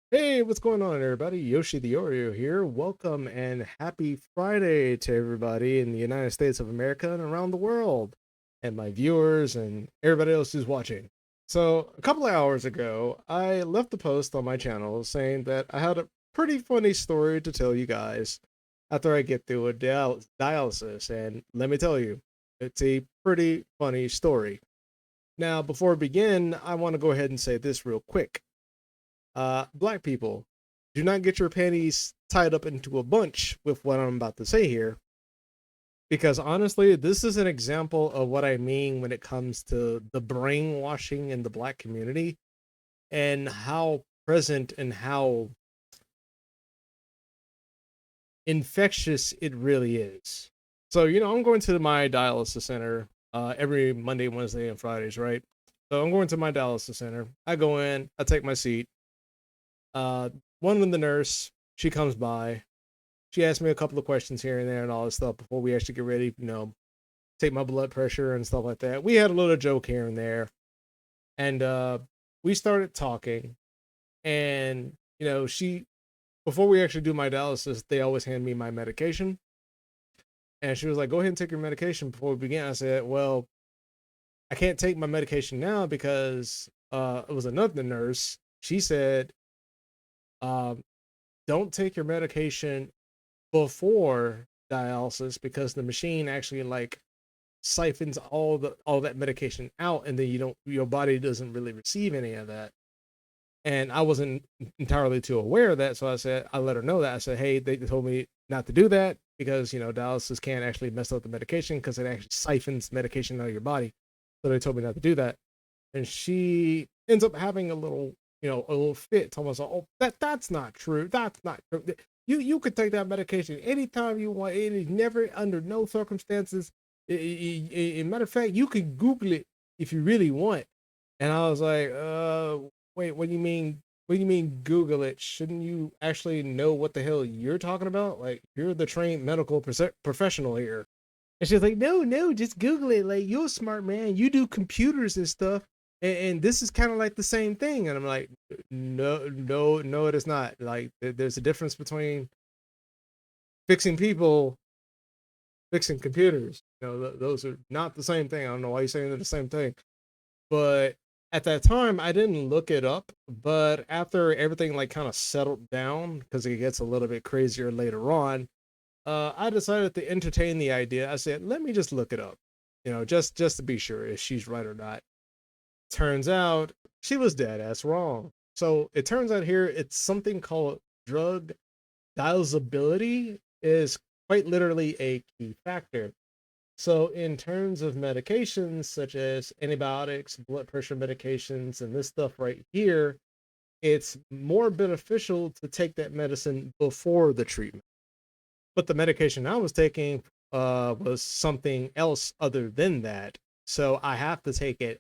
Hey, what's going on, everybody? Yoshi the Oreo here. Welcome and happy Friday to everybody in the United States of America and around the world, and my viewers and everybody else who's watching. So, a couple of hours ago, I left a post on my channel saying that I had a pretty funny story to tell you guys after I get through a dialysis, and let me tell you, it's a pretty funny story. Now, before we begin, I want to go ahead and say this real quick. Black people, do not get your panties tied up into a bunch with what I'm about to say here, because honestly, this is an example of what I mean when it comes to the brainwashing in the black community and how present and how infectious it really is. So, I'm going to my dialysis center every Monday, Wednesday, and Fridays, right? So I'm going to my dialysis center. I go in, I take my seat. Uh, One with the nurse, she comes by. She asked me a couple of questions here and there and all this stuff before we actually get ready, take my blood pressure and stuff like that. We had a little joke here and there. And we started talking. And, she, before we actually do my dialysis, they always hand me my medication. And she was like, go ahead and take your medication before we begin. I said, well, I can't take my medication now because it was another nurse. She said, um, don't take your medication before dialysis because the machine actually like siphons all that medication out, and then your body doesn't really receive any of that. And I wasn't entirely too aware of that, so I let her know that. I said, hey, they told me not to do that because dialysis can't actually mess up the medication because it actually siphons medication out of your body. So they told me not to do that. And she ends up having a little fit. Almost, oh, that's not true. That's not true. You could take that medication anytime you want. It is never under no circumstances. Matter of fact, you can Google it if you really want. And I was like, wait, what do you mean? What do you mean Google it? Shouldn't you actually know what the hell you're talking about? Like, you're the trained medical professional here. And she's like, no, no, just Google it. Like, you're a smart man. You do computers and stuff. And this is kind of like the same thing. And I'm like, no, no, no, it is not. Like, there's a difference between fixing people, fixing computers. Those are not the same thing. I don't know why you're saying they're the same thing. But at that time, I didn't look it up. But after everything like kind of settled down, because it gets a little bit crazier later on, I decided to entertain the idea. I said, let me just look it up, just to be sure if she's right or not. Turns out she was dead ass wrong. So it turns out here it's something called drug dialability is quite literally a key factor. So in terms of medications such as antibiotics, blood pressure medications, and this stuff right here, it's more beneficial to take that medicine before the treatment. But the medication I was taking was something else other than that. So I have to take it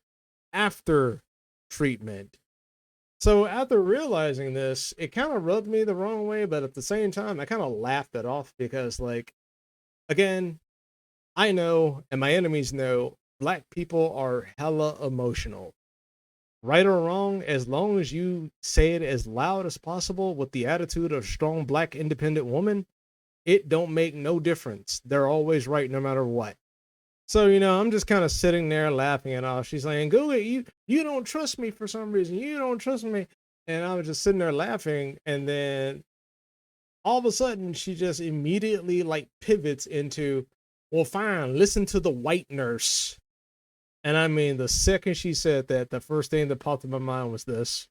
after treatment. So after realizing this, it kind of rubbed me the wrong way, but at the same time, I kind of laughed it off because, like, again, I know and my enemies know black people are hella emotional. Right or wrong, as long as you say it as loud as possible with the attitude of a strong black independent woman, it don't make no difference. They're always right no matter what. So, I'm just kind of sitting there laughing it off. She's saying, Go it, you don't trust me for some reason. You don't trust me. And I was just sitting there laughing. And then all of a sudden she just immediately like pivots into, well, fine, listen to the white nurse. And I mean, the second she said that, the first thing that popped in my mind was this.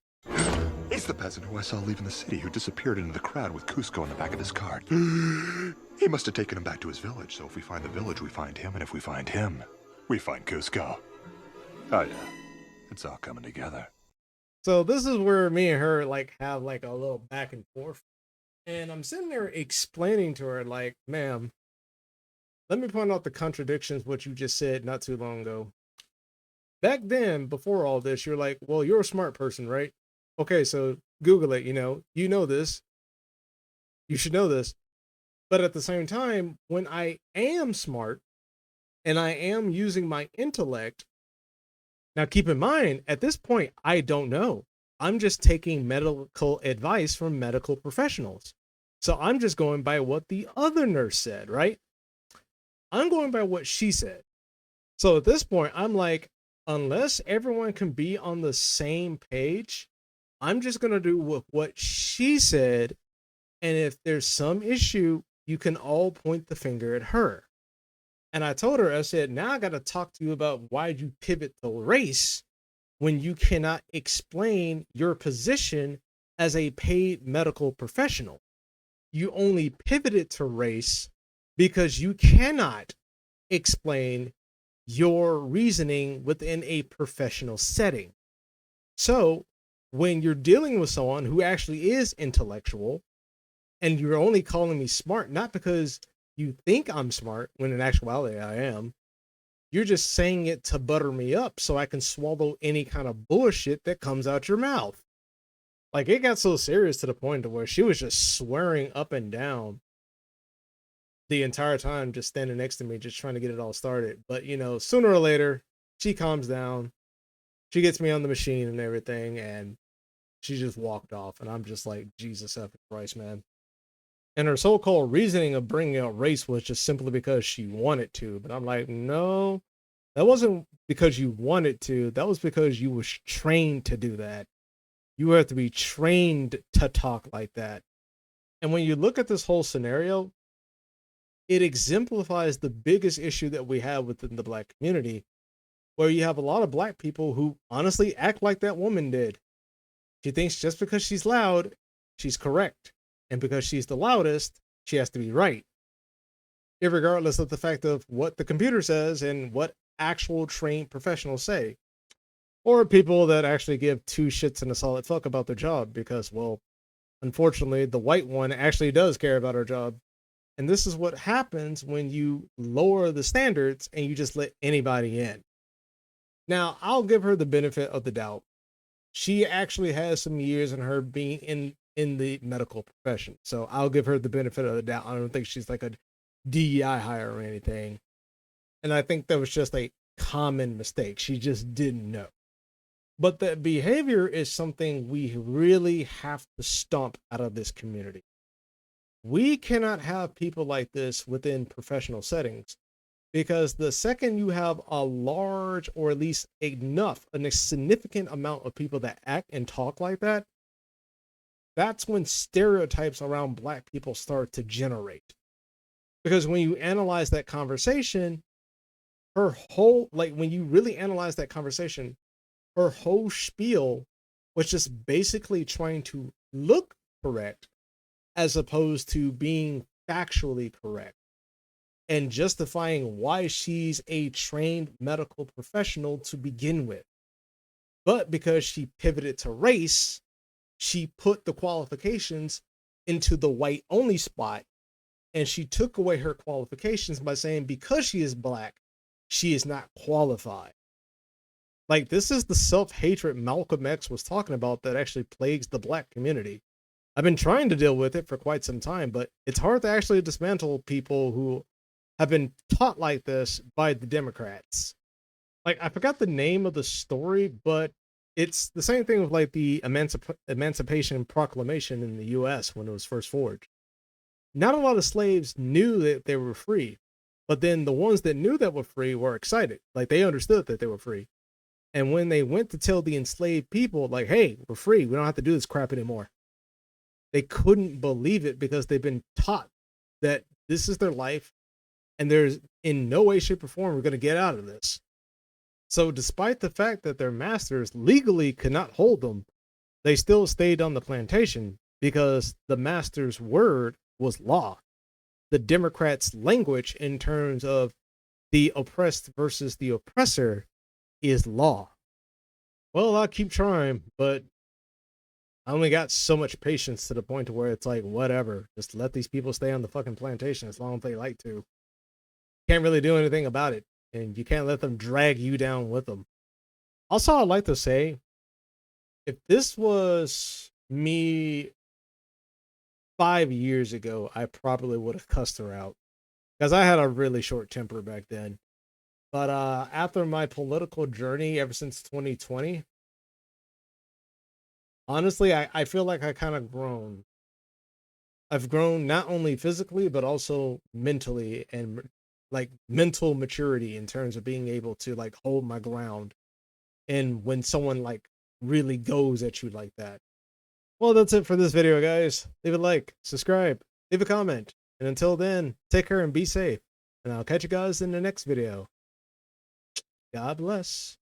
It's the peasant who I saw leaving the city who disappeared into the crowd with Cusco in the back of his cart. He must have taken him back to his village, so if we find the village, we find him, and if we find him, we find Cusco. Oh yeah, it's all coming together. So this is where me and her like have like a little back and forth. And I'm sitting there explaining to her, like, ma'am, let me point out the contradictions what you just said not too long ago. Back then, before all this, you're like, well, you're a smart person, right? Okay, so Google it, you know this. You should know this. But at the same time, when I am smart and I am using my intellect, now keep in mind, at this point, I don't know. I'm just taking medical advice from medical professionals. So I'm just going by what the other nurse said, right? I'm going by what she said. So at this point, I'm like, unless everyone can be on the same page, I'm just going to do what she said. And if there's some issue, you can all point the finger at her. And I told her, I said, now I got to talk to you about why you pivot to race when you cannot explain your position as a paid medical professional. You only pivoted to race because you cannot explain your reasoning within a professional setting. So, when you're dealing with someone who actually is intellectual and you're only calling me smart, not because you think I'm smart, when in actuality I am, you're just saying it to butter me up so I can swallow any kind of bullshit that comes out your mouth. Like, it got so serious to the point to where she was just swearing up and down the entire time, just standing next to me, just trying to get it all started. But, sooner or later, she calms down. She gets me on the machine and everything, and she just walked off. And I'm just like, Jesus F. Christ, man. And her so-called reasoning of bringing out race was just simply because she wanted to. But I'm like, no, that wasn't because you wanted to. That was because you was trained to do that. You have to be trained to talk like that. And when you look at this whole scenario, it exemplifies the biggest issue that we have within the black community, where you have a lot of black people who honestly act like that woman did. She thinks just because she's loud, she's correct. And because she's the loudest, she has to be right. Irregardless of the fact of what the computer says and what actual trained professionals say. Or people that actually give two shits and a solid fuck about their job because, well, unfortunately, the white one actually does care about her job. And this is what happens when you lower the standards and you just let anybody in. Now, I'll give her the benefit of the doubt. She actually has some years in her being in the medical profession. So I'll give her the benefit of the doubt. I don't think she's like a DEI hire or anything. And I think that was just a common mistake. She just didn't know. But the behavior is something we really have to stomp out of this community. We cannot have people like this within professional settings because the second you have a large or at least a significant amount of people that act and talk like that, that's when stereotypes around black people start to generate. Because when you analyze that conversation, when you really analyze that conversation, her whole spiel was just basically trying to look correct as opposed to being factually correct and justifying why she's a trained medical professional to begin with. But because she pivoted to race, she put the qualifications into the white only spot, and she took away her qualifications by saying because she is black, she is not qualified. Like, this is the self-hatred Malcolm X was talking about that actually plagues the black community. I've been trying to deal with it for quite some time, but it's hard to actually dismantle people who have been taught like this by the Democrats. Like, I forgot the name of the story, but it's the same thing with like the Emancipation Proclamation in the US when it was first forged. Not a lot of slaves knew that they were free, but then the ones that knew that were free were excited. Like, they understood that they were free. And when they went to tell the enslaved people, like, hey, we're free, we don't have to do this crap anymore, they couldn't believe it because they've been taught that this is their life and there's in no way, shape, or form we're going to get out of this. So despite the fact that their masters legally could not hold them, they still stayed on the plantation because the master's word was law. The Democrats' language in terms of the oppressed versus the oppressor is law. Well, I'll keep trying, but I only got so much patience to the point to where it's like, whatever, just let these people stay on the fucking plantation as long as they like to. Can't really do anything about it, and you can't let them drag you down with them. Also, I'd like to say, if this was me 5 years ago, I probably would have cussed her out because I had a really short temper back then. But after my political journey ever since 2020, honestly, I feel like I kind of grown. I've grown not only physically but also mentally and like mental maturity in terms of being able to like hold my ground and when someone like really goes at you like that. Well, that's it for this video, guys. Leave a like, subscribe, leave a comment, and until then, take care and be safe. And I'll catch you guys in the next video. God bless.